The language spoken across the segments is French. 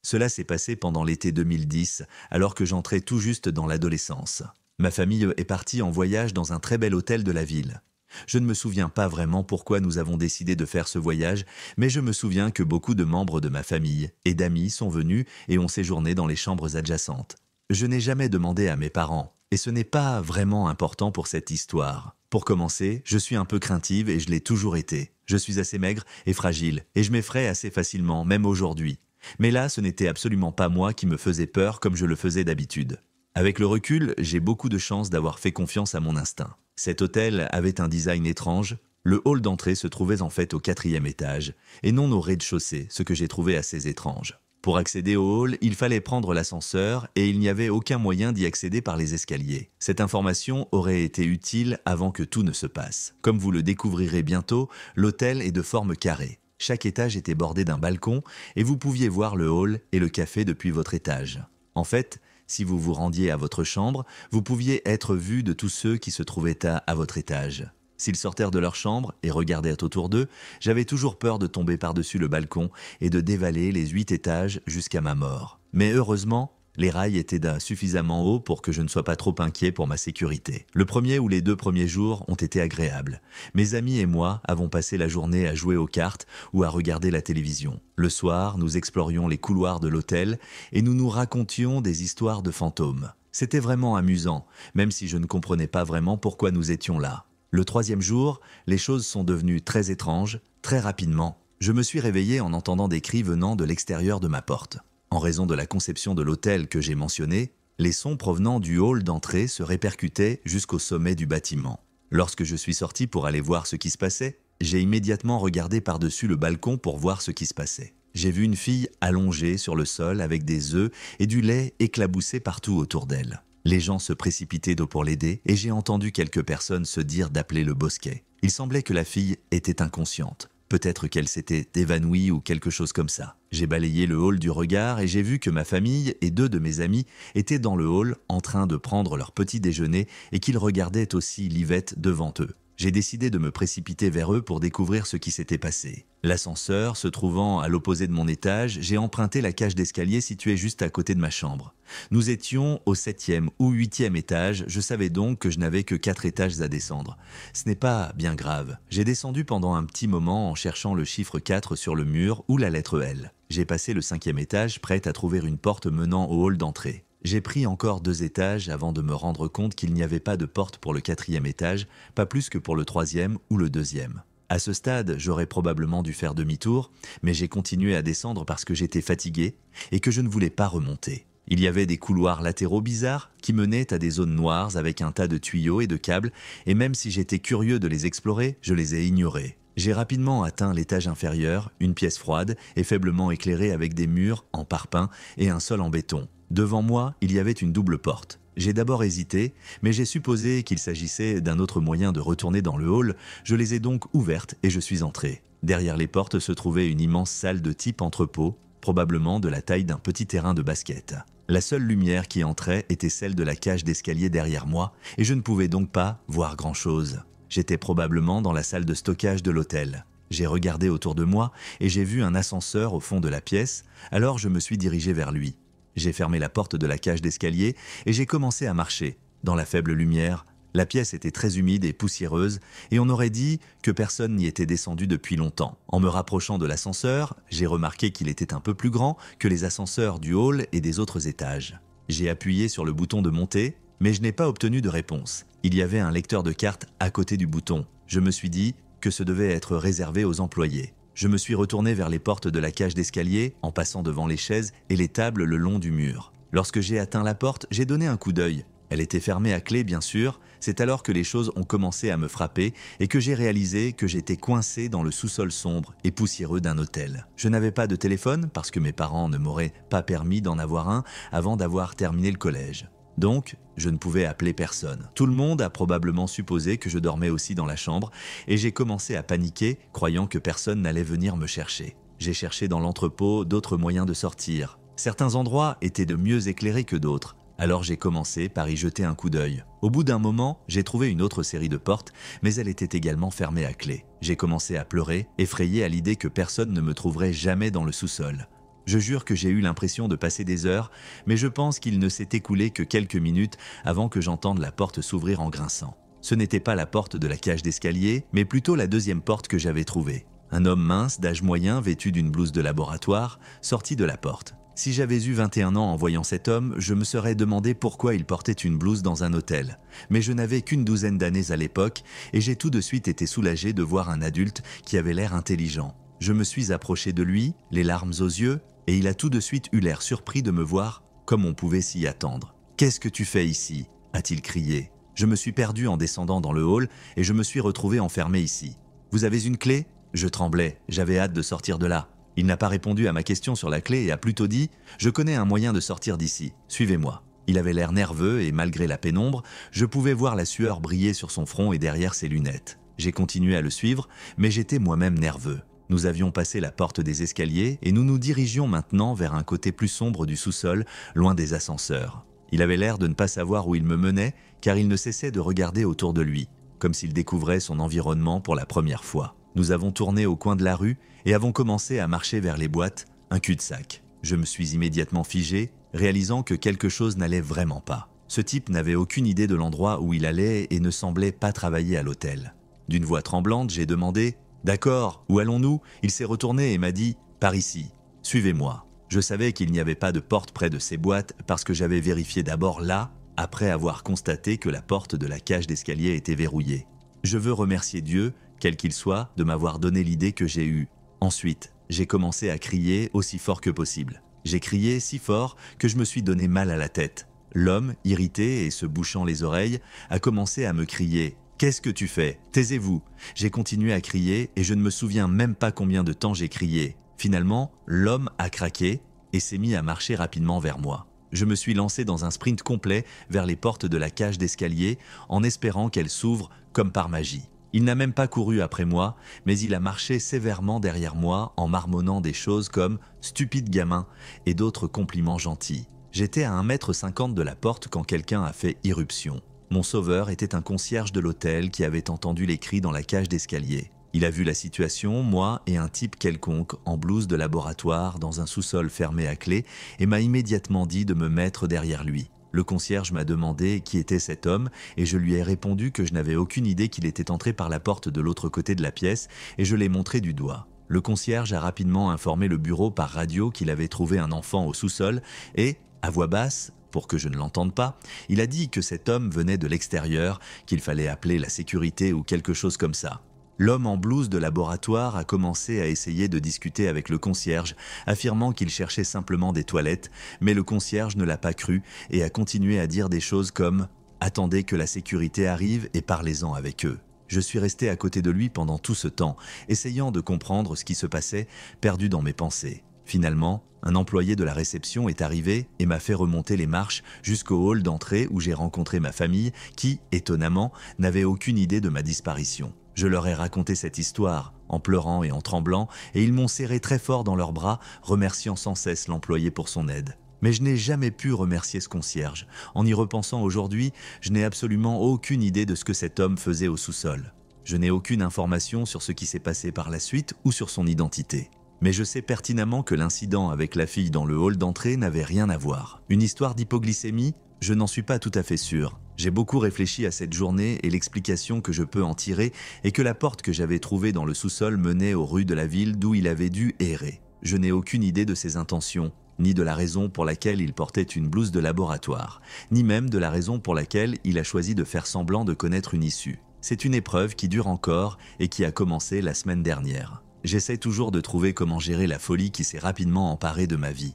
Cela s'est passé pendant l'été 2010, alors que j'entrais tout juste dans l'adolescence. Ma famille est partie en voyage dans un très bel hôtel de la ville. Je ne me souviens pas vraiment pourquoi nous avons décidé de faire ce voyage, mais je me souviens que beaucoup de membres de ma famille et d'amis sont venus et ont séjourné dans les chambres adjacentes. Je n'ai jamais demandé à mes parents, et ce n'est pas vraiment important pour cette histoire. Pour commencer, je suis un peu craintive et je l'ai toujours été. Je suis assez maigre et fragile, et je m'effraie assez facilement, même aujourd'hui. Mais là, ce n'était absolument pas moi qui me faisais peur comme je le faisais d'habitude. Avec le recul, j'ai beaucoup de chance d'avoir fait confiance à mon instinct. Cet hôtel avait un design étrange. Le hall d'entrée se trouvait en fait au 4e étage, et non au rez-de-chaussée, ce que j'ai trouvé assez étrange. Pour accéder au hall, il fallait prendre l'ascenseur et il n'y avait aucun moyen d'y accéder par les escaliers. Cette information aurait été utile avant que tout ne se passe. Comme vous le découvrirez bientôt, l'hôtel est de forme carrée. Chaque étage était bordé d'un balcon et vous pouviez voir le hall et le café depuis votre étage. En fait, si vous vous rendiez à votre chambre, vous pouviez être vu de tous ceux qui se trouvaient à votre étage. S'ils sortèrent de leur chambre et regardaient autour d'eux, j'avais toujours peur de tomber par-dessus le balcon et de dévaler les 8 étages jusqu'à ma mort. Mais heureusement, les rails étaient suffisamment hauts pour que je ne sois pas trop inquiet pour ma sécurité. Le premier ou les 2 premiers jours ont été agréables. Mes amis et moi avons passé la journée à jouer aux cartes ou à regarder la télévision. Le soir, nous explorions les couloirs de l'hôtel et nous nous racontions des histoires de fantômes. C'était vraiment amusant, même si je ne comprenais pas vraiment pourquoi nous étions là. Le 3e jour, les choses sont devenues très étranges, très rapidement. Je me suis réveillé en entendant des cris venant de l'extérieur de ma porte. En raison de la conception de l'hôtel que j'ai mentionné, les sons provenant du hall d'entrée se répercutaient jusqu'au sommet du bâtiment. Lorsque je suis sorti pour aller voir ce qui se passait, j'ai immédiatement regardé par-dessus le balcon pour voir ce qui se passait. J'ai vu une fille allongée sur le sol avec des œufs et du lait éclaboussé partout autour d'elle. Les gens se précipitaient d'eau pour l'aider et j'ai entendu quelques personnes se dire d'appeler le bosquet. Il semblait que la fille était inconsciente. Peut-être qu'elle s'était évanouie ou quelque chose comme ça. J'ai balayé le hall du regard et j'ai vu que ma famille et 2 de mes amis étaient dans le hall en train de prendre leur petit déjeuner et qu'ils regardaient aussi l'Yvette devant eux. J'ai décidé de me précipiter vers eux pour découvrir ce qui s'était passé. L'ascenseur se trouvant à l'opposé de mon étage, j'ai emprunté la cage d'escalier située juste à côté de ma chambre. Nous étions au 7e ou 8e étage, je savais donc que je n'avais que 4 étages à descendre. Ce n'est pas bien grave. J'ai descendu pendant un petit moment en cherchant le chiffre 4 sur le mur ou la lettre L. J'ai passé le 5e étage, prête à trouver une porte menant au hall d'entrée. J'ai pris encore 2 étages avant de me rendre compte qu'il n'y avait pas de porte pour le 4e étage, pas plus que pour le 3e ou le 2e. À ce stade, j'aurais probablement dû faire demi-tour, mais j'ai continué à descendre parce que j'étais fatigué et que je ne voulais pas remonter. Il y avait des couloirs latéraux bizarres qui menaient à des zones noires avec un tas de tuyaux et de câbles, et même si j'étais curieux de les explorer, je les ai ignorés. J'ai rapidement atteint l'étage inférieur, une pièce froide et faiblement éclairée avec des murs en parpaing et un sol en béton. Devant moi, il y avait une double porte. J'ai d'abord hésité, mais j'ai supposé qu'il s'agissait d'un autre moyen de retourner dans le hall. Je les ai donc ouvertes et je suis entré. Derrière les portes se trouvait une immense salle de type entrepôt, probablement de la taille d'un petit terrain de basket. La seule lumière qui entrait était celle de la cage d'escalier derrière moi, et je ne pouvais donc pas voir grand-chose. J'étais probablement dans la salle de stockage de l'hôtel. J'ai regardé autour de moi et j'ai vu un ascenseur au fond de la pièce, alors je me suis dirigé vers lui. J'ai fermé la porte de la cage d'escalier et j'ai commencé à marcher. Dans la faible lumière, la pièce était très humide et poussiéreuse et on aurait dit que personne n'y était descendu depuis longtemps. En me rapprochant de l'ascenseur, j'ai remarqué qu'il était un peu plus grand que les ascenseurs du hall et des autres étages. J'ai appuyé sur le bouton de monter, mais je n'ai pas obtenu de réponse. Il y avait un lecteur de cartes à côté du bouton. Je me suis dit que ce devait être réservé aux employés. Je me suis retourné vers les portes de la cage d'escalier en passant devant les chaises et les tables le long du mur. Lorsque j'ai atteint la porte, j'ai donné un coup d'œil. Elle était fermée à clé, bien sûr. C'est alors que les choses ont commencé à me frapper et que j'ai réalisé que j'étais coincé dans le sous-sol sombre et poussiéreux d'un hôtel. Je n'avais pas de téléphone parce que mes parents ne m'auraient pas permis d'en avoir un avant d'avoir terminé le collège. Donc, je ne pouvais appeler personne. Tout le monde a probablement supposé que je dormais aussi dans la chambre et j'ai commencé à paniquer, croyant que personne n'allait venir me chercher. J'ai cherché dans l'entrepôt d'autres moyens de sortir. Certains endroits étaient de mieux éclairés que d'autres. Alors j'ai commencé par y jeter un coup d'œil. Au bout d'un moment, j'ai trouvé une autre série de portes, mais elle était également fermée à clé. J'ai commencé à pleurer, effrayé à l'idée que personne ne me trouverait jamais dans le sous-sol. Je jure que j'ai eu l'impression de passer des heures, mais je pense qu'il ne s'est écoulé que quelques minutes avant que j'entende la porte s'ouvrir en grinçant. Ce n'était pas la porte de la cage d'escalier, mais plutôt la deuxième porte que j'avais trouvée. Un homme mince, d'âge moyen, vêtu d'une blouse de laboratoire, sortit de la porte. Si j'avais eu 21 ans en voyant cet homme, je me serais demandé pourquoi il portait une blouse dans un hôtel. Mais je n'avais qu'une douzaine d'années à l'époque, et j'ai tout de suite été soulagé de voir un adulte qui avait l'air intelligent. Je me suis approché de lui, les larmes aux yeux, et il a tout de suite eu l'air surpris de me voir, comme on pouvait s'y attendre. « Qu'est-ce que tu fais ici » a-t-il crié. Je me suis perdu en descendant dans le hall et je me suis retrouvé enfermé ici. « Vous avez une clé » Je tremblais, j'avais hâte de sortir de là. Il n'a pas répondu à ma question sur la clé et a plutôt dit « Je connais un moyen de sortir d'ici, suivez-moi ». Il avait l'air nerveux et malgré la pénombre, je pouvais voir la sueur briller sur son front et derrière ses lunettes. J'ai continué à le suivre, mais j'étais moi-même nerveux. Nous avions passé la porte des escaliers et nous nous dirigions maintenant vers un côté plus sombre du sous-sol, loin des ascenseurs. Il avait l'air de ne pas savoir où il me menait, car il ne cessait de regarder autour de lui, comme s'il découvrait son environnement pour la première fois. Nous avons tourné au coin de la rue et avons commencé à marcher vers les boîtes, un cul-de-sac. Je me suis immédiatement figé, réalisant que quelque chose n'allait vraiment pas. Ce type n'avait aucune idée de l'endroit où il allait et ne semblait pas travailler à l'hôtel. D'une voix tremblante, j'ai demandé « D'accord, où allons-nous » Il s'est retourné et m'a dit « Par ici, suivez-moi ». Je savais qu'il n'y avait pas de porte près de ces boîtes parce que j'avais vérifié d'abord là, après avoir constaté que la porte de la cage d'escalier était verrouillée. Je veux remercier Dieu, quel qu'il soit, de m'avoir donné l'idée que j'ai eue. Ensuite, j'ai commencé à crier aussi fort que possible. J'ai crié si fort que je me suis donné mal à la tête. L'homme, irrité et se bouchant les oreilles, a commencé à me crier « Qu'est-ce que tu fais? Taisez-vous » J'ai continué à crier et je ne me souviens même pas combien de temps j'ai crié. Finalement, l'homme a craqué et s'est mis à marcher rapidement vers moi. Je me suis lancé dans un sprint complet vers les portes de la cage d'escalier en espérant qu'elles s'ouvrent comme par magie. Il n'a même pas couru après moi, mais il a marché sévèrement derrière moi en marmonnant des choses comme « stupide gamin » et d'autres compliments gentils. J'étais à 1,50 m de la porte quand quelqu'un a fait irruption. Mon sauveur était un concierge de l'hôtel qui avait entendu les cris dans la cage d'escalier. Il a vu la situation, moi et un type quelconque en blouse de laboratoire dans un sous-sol fermé à clé et m'a immédiatement dit de me mettre derrière lui. Le concierge m'a demandé qui était cet homme et je lui ai répondu que je n'avais aucune idée qu'il était entré par la porte de l'autre côté de la pièce et je l'ai montré du doigt. Le concierge a rapidement informé le bureau par radio qu'il avait trouvé un enfant au sous-sol et, à voix basse, pour que je ne l'entende pas, il a dit que cet homme venait de l'extérieur, qu'il fallait appeler la sécurité ou quelque chose comme ça. L'homme en blouse de laboratoire a commencé à essayer de discuter avec le concierge, affirmant qu'il cherchait simplement des toilettes, mais le concierge ne l'a pas cru et a continué à dire des choses comme « Attendez que la sécurité arrive et parlez-en avec eux ». Je suis resté à côté de lui pendant tout ce temps, essayant de comprendre ce qui se passait, perdu dans mes pensées. Finalement, un employé de la réception est arrivé et m'a fait remonter les marches jusqu'au hall d'entrée où j'ai rencontré ma famille qui, étonnamment, n'avait aucune idée de ma disparition. Je leur ai raconté cette histoire, en pleurant et en tremblant, et ils m'ont serré très fort dans leurs bras, remerciant sans cesse l'employé pour son aide. Mais je n'ai jamais pu remercier ce concierge. En y repensant aujourd'hui, je n'ai absolument aucune idée de ce que cet homme faisait au sous-sol. Je n'ai aucune information sur ce qui s'est passé par la suite ou sur son identité. Mais je sais pertinemment que l'incident avec la fille dans le hall d'entrée n'avait rien à voir. Une histoire d'hypoglycémie? Je n'en suis pas tout à fait sûr. J'ai beaucoup réfléchi à cette journée et l'explication que je peux en tirer est que la porte que j'avais trouvée dans le sous-sol menait aux rues de la ville d'où il avait dû errer. Je n'ai aucune idée de ses intentions, ni de la raison pour laquelle il portait une blouse de laboratoire, ni même de la raison pour laquelle il a choisi de faire semblant de connaître une issue. C'est une épreuve qui dure encore et qui a commencé la semaine dernière. J'essaie toujours de trouver comment gérer la folie qui s'est rapidement emparée de ma vie.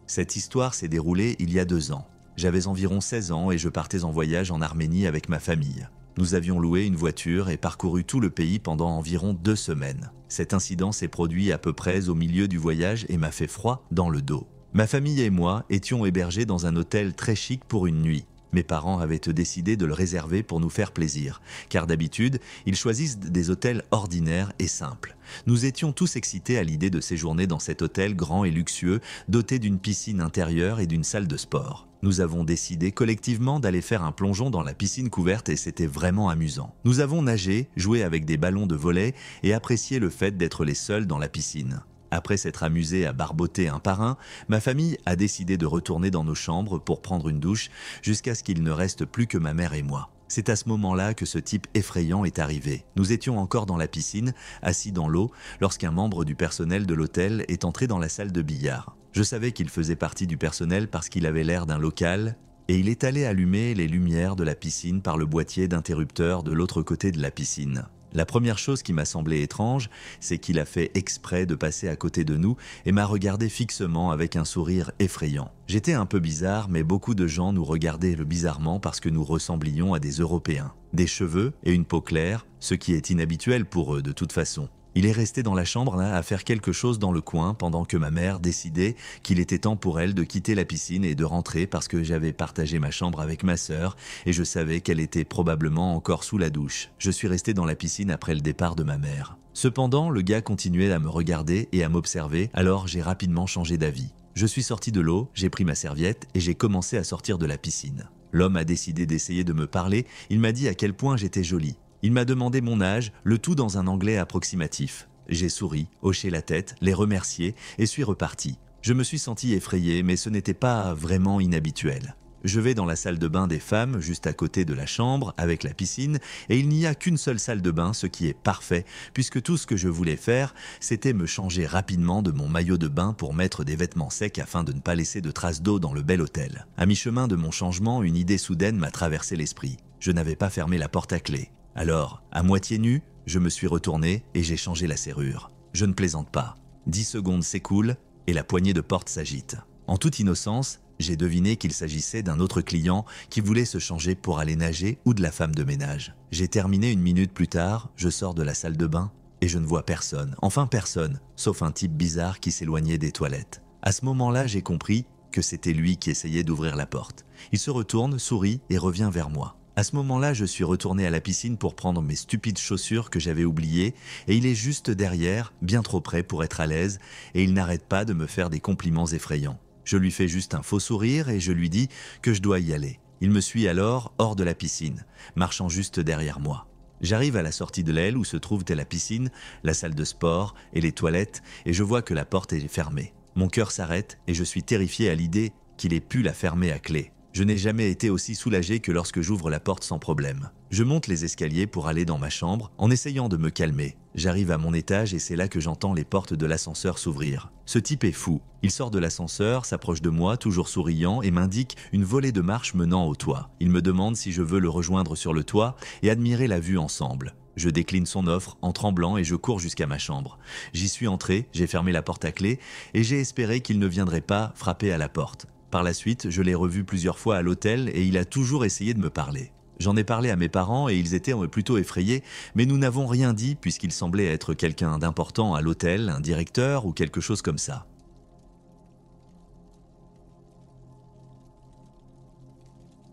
Cette histoire s'est déroulée il y a 2 ans. J'avais environ 16 ans et je partais en voyage en Arménie avec ma famille. Nous avions loué une voiture et parcouru tout le pays pendant environ 2 semaines. Cet incident s'est produit à peu près au milieu du voyage et m'a fait froid dans le dos. Ma famille et moi étions hébergés dans un hôtel très chic pour une nuit. Mes parents avaient décidé de le réserver pour nous faire plaisir, car d'habitude, ils choisissent des hôtels ordinaires et simples. Nous étions tous excités à l'idée de séjourner dans cet hôtel grand et luxueux, doté d'une piscine intérieure et d'une salle de sport. Nous avons décidé collectivement d'aller faire un plongeon dans la piscine couverte et c'était vraiment amusant. Nous avons nagé, joué avec des ballons de volley et apprécié le fait d'être les seuls dans la piscine. Après s'être amusé à barboter un par un, ma famille a décidé de retourner dans nos chambres pour prendre une douche jusqu'à ce qu'il ne reste plus que ma mère et moi. C'est à ce moment-là que ce type effrayant est arrivé. Nous étions encore dans la piscine, assis dans l'eau, lorsqu'un membre du personnel de l'hôtel est entré dans la salle de billard. Je savais qu'il faisait partie du personnel parce qu'il avait l'air d'un local et il est allé allumer les lumières de la piscine par le boîtier d'interrupteur de l'autre côté de la piscine. La première chose qui m'a semblé étrange, c'est qu'il a fait exprès de passer à côté de nous et m'a regardé fixement avec un sourire effrayant. J'étais un peu bizarre, mais beaucoup de gens nous regardaient bizarrement parce que nous ressemblions à des Européens. Des cheveux et une peau claire, ce qui est inhabituel pour eux de toute façon. Il est resté dans la chambre là, à faire quelque chose dans le coin pendant que ma mère décidait qu'il était temps pour elle de quitter la piscine et de rentrer parce que j'avais partagé ma chambre avec ma sœur et je savais qu'elle était probablement encore sous la douche. Je suis resté dans la piscine après le départ de ma mère. Cependant, le gars continuait à me regarder et à m'observer, alors j'ai rapidement changé d'avis. Je suis sorti de l'eau, j'ai pris ma serviette et j'ai commencé à sortir de la piscine. L'homme a décidé d'essayer de me parler, il m'a dit à quel point j'étais jolie. Il m'a demandé mon âge, le tout dans un anglais approximatif. J'ai souri, hoché la tête, les remercié et suis reparti. Je me suis senti effrayé, mais ce n'était pas vraiment inhabituel. Je vais dans la salle de bain des femmes, juste à côté de la chambre, avec la piscine, et il n'y a qu'une seule salle de bain, ce qui est parfait, puisque tout ce que je voulais faire, c'était me changer rapidement de mon maillot de bain pour mettre des vêtements secs afin de ne pas laisser de traces d'eau dans le bel hôtel. À mi-chemin de mon changement, une idée soudaine m'a traversé l'esprit. Je n'avais pas fermé la porte à clé. Alors, à moitié nu, je me suis retourné et j'ai changé la serrure. Je ne plaisante pas. 10 secondes s'écoulent et la poignée de porte s'agite. En toute innocence, j'ai deviné qu'il s'agissait d'un autre client qui voulait se changer pour aller nager ou de la femme de ménage. J'ai terminé 1 minute plus tard, je sors de la salle de bain et je ne vois personne. Enfin personne, sauf un type bizarre qui s'éloignait des toilettes. À ce moment-là, j'ai compris que c'était lui qui essayait d'ouvrir la porte. Il se retourne, sourit et revient vers moi. À ce moment-là, je suis retourné à la piscine pour prendre mes stupides chaussures que j'avais oubliées et il est juste derrière, bien trop près pour être à l'aise et il n'arrête pas de me faire des compliments effrayants. Je lui fais juste un faux sourire et je lui dis que je dois y aller. Il me suit alors hors de la piscine, marchant juste derrière moi. J'arrive à la sortie de l'aile où se trouvent la piscine, la salle de sport et les toilettes et je vois que la porte est fermée. Mon cœur s'arrête et je suis terrifié à l'idée qu'il ait pu la fermer à clé. Je n'ai jamais été aussi soulagé que lorsque j'ouvre la porte sans problème. Je monte les escaliers pour aller dans ma chambre en essayant de me calmer. J'arrive à mon étage et c'est là que j'entends les portes de l'ascenseur s'ouvrir. Ce type est fou. Il sort de l'ascenseur, s'approche de moi, toujours souriant, et m'indique une volée de marches menant au toit. Il me demande si je veux le rejoindre sur le toit et admirer la vue ensemble. Je décline son offre en tremblant et je cours jusqu'à ma chambre. J'y suis entré, j'ai fermé la porte à clé et j'ai espéré qu'il ne viendrait pas frapper à la porte. Par la suite, je l'ai revu plusieurs fois à l'hôtel et il a toujours essayé de me parler. J'en ai parlé à mes parents et ils étaient plutôt effrayés, mais nous n'avons rien dit puisqu'il semblait être quelqu'un d'important à l'hôtel, un directeur ou quelque chose comme ça.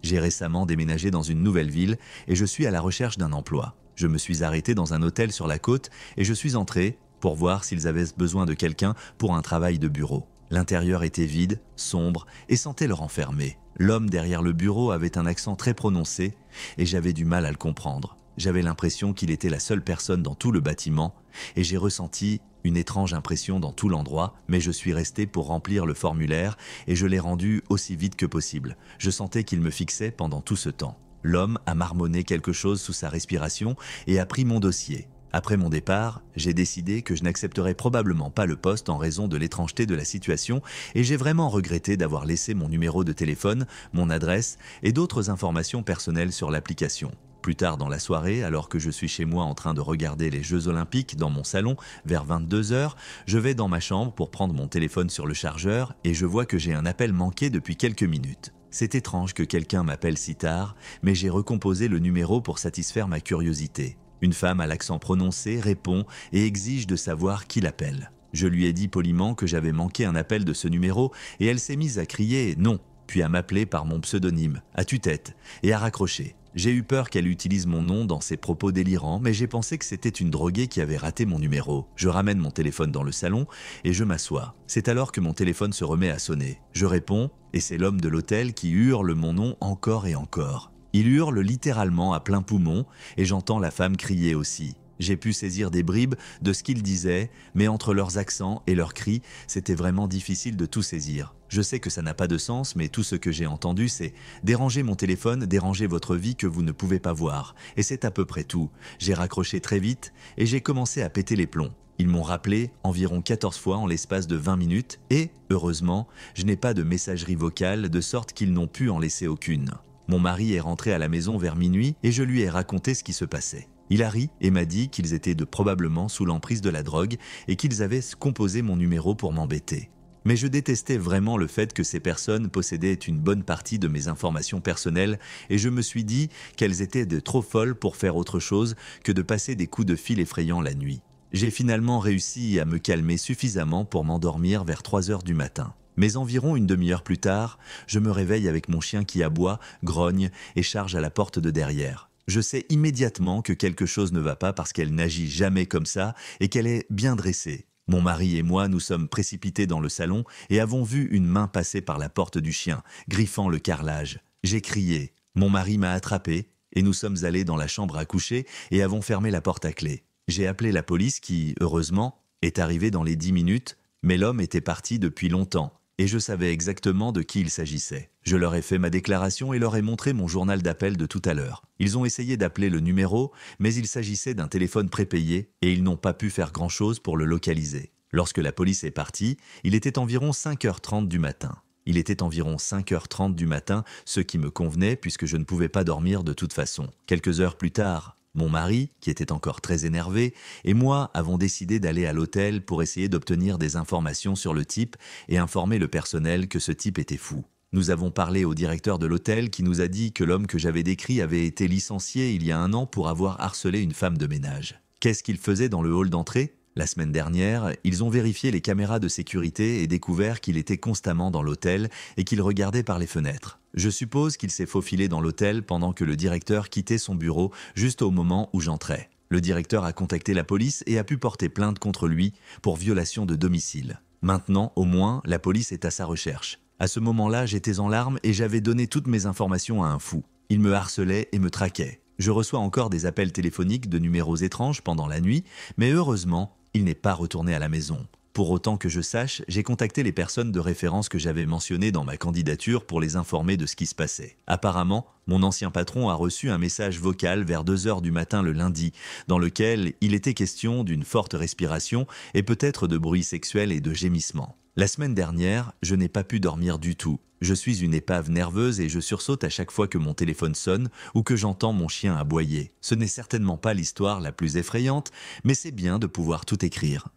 J'ai récemment déménagé dans une nouvelle ville et je suis à la recherche d'un emploi. Je me suis arrêté dans un hôtel sur la côte et je suis entré pour voir s'ils avaient besoin de quelqu'un pour un travail de bureau. L'intérieur était vide, sombre et sentait le renfermer. L'homme derrière le bureau avait un accent très prononcé et j'avais du mal à le comprendre. J'avais l'impression qu'il était la seule personne dans tout le bâtiment et j'ai ressenti une étrange impression dans tout l'endroit, mais je suis resté pour remplir le formulaire et je l'ai rendu aussi vite que possible. Je sentais qu'il me fixait pendant tout ce temps. L'homme a marmonné quelque chose sous sa respiration et a pris mon dossier. Après mon départ, j'ai décidé que je n'accepterais probablement pas le poste en raison de l'étrangeté de la situation et j'ai vraiment regretté d'avoir laissé mon numéro de téléphone, mon adresse et d'autres informations personnelles sur l'application. Plus tard dans la soirée, alors que je suis chez moi en train de regarder les Jeux Olympiques dans mon salon, vers 22h, je vais dans ma chambre pour prendre mon téléphone sur le chargeur et je vois que j'ai un appel manqué depuis quelques minutes. C'est étrange que quelqu'un m'appelle si tard, mais j'ai recomposé le numéro pour satisfaire ma curiosité. Une femme à l'accent prononcé répond et exige de savoir qui l'appelle. Je lui ai dit poliment que j'avais manqué un appel de ce numéro et elle s'est mise à crier « non ». puis à m'appeler par mon pseudonyme, à tue-tête, et à raccrocher. J'ai eu peur qu'elle utilise mon nom dans ses propos délirants, mais j'ai pensé que c'était une droguée qui avait raté mon numéro. Je ramène mon téléphone dans le salon et je m'assois. C'est alors que mon téléphone se remet à sonner. Je réponds et c'est l'homme de l'hôtel qui hurle mon nom encore et encore. Il hurle littéralement à plein poumon et j'entends la femme crier aussi. J'ai pu saisir des bribes de ce qu'ils disaient, mais entre leurs accents et leurs cris, c'était vraiment difficile de tout saisir. Je sais que ça n'a pas de sens, mais tout ce que j'ai entendu, c'est « Dérangez mon téléphone, dérangez votre vie que vous ne pouvez pas voir ». Et c'est à peu près tout. J'ai raccroché très vite et j'ai commencé à péter les plombs. Ils m'ont rappelé environ 14 fois en l'espace de 20 minutes et, heureusement, je n'ai pas de messagerie vocale de sorte qu'ils n'ont pu en laisser aucune. Mon mari est rentré à la maison vers minuit et je lui ai raconté ce qui se passait. Il a ri et m'a dit qu'ils étaient probablement sous l'emprise de la drogue et qu'ils avaient composé mon numéro pour m'embêter. Mais je détestais vraiment le fait que ces personnes possédaient une bonne partie de mes informations personnelles et je me suis dit qu'elles étaient de trop folles pour faire autre chose que de passer des coups de fil effrayants la nuit. J'ai finalement réussi à me calmer suffisamment pour m'endormir vers 3 heures du matin. Mais environ une demi-heure plus tard, je me réveille avec mon chien qui aboie, grogne et charge à la porte de derrière. Je sais immédiatement que quelque chose ne va pas parce qu'elle n'agit jamais comme ça et qu'elle est bien dressée. Mon mari et moi nous sommes précipités dans le salon et avons vu une main passer par la porte du chien, griffant le carrelage. J'ai crié. Mon mari m'a attrapé et nous sommes allés dans la chambre à coucher et avons fermé la porte à clé. J'ai appelé la police qui, heureusement, est arrivée dans les 10 minutes, mais l'homme était parti depuis longtemps. Et je savais exactement de qui il s'agissait. Je leur ai fait ma déclaration et leur ai montré mon journal d'appel de tout à l'heure. Ils ont essayé d'appeler le numéro, mais il s'agissait d'un téléphone prépayé et ils n'ont pas pu faire grand-chose pour le localiser. Lorsque la police est partie, il était environ 5h30 du matin. Il était environ 5h30 du matin, ce qui me convenait puisque je ne pouvais pas dormir de toute façon. Quelques heures plus tard, mon mari, qui était encore très énervé, et moi avons décidé d'aller à l'hôtel pour essayer d'obtenir des informations sur le type et informer le personnel que ce type était fou. Nous avons parlé au directeur de l'hôtel qui nous a dit que l'homme que j'avais décrit avait été licencié il y a 1 an pour avoir harcelé une femme de ménage. Qu'est-ce qu'il faisait dans le hall d'entrée ? La semaine dernière, ils ont vérifié les caméras de sécurité et découvert qu'il était constamment dans l'hôtel et qu'il regardait par les fenêtres. Je suppose qu'il s'est faufilé dans l'hôtel pendant que le directeur quittait son bureau juste au moment où j'entrais. Le directeur a contacté la police et a pu porter plainte contre lui pour violation de domicile. Maintenant, au moins, la police est à sa recherche. À ce moment-là, j'étais en larmes et j'avais donné toutes mes informations à un fou. Il me harcelait et me traquait. Je reçois encore des appels téléphoniques de numéros étranges pendant la nuit, mais heureusement, il n'est pas retourné à la maison. Pour autant que je sache, j'ai contacté les personnes de référence que j'avais mentionnées dans ma candidature pour les informer de ce qui se passait. Apparemment, mon ancien patron a reçu un message vocal vers 2h du matin le lundi, dans lequel il était question d'une forte respiration et peut-être de bruits sexuels et de gémissements. La semaine dernière, je n'ai pas pu dormir du tout. Je suis une épave nerveuse et je sursaute à chaque fois que mon téléphone sonne ou que j'entends mon chien aboyer. Ce n'est certainement pas l'histoire la plus effrayante, mais c'est bien de pouvoir tout écrire.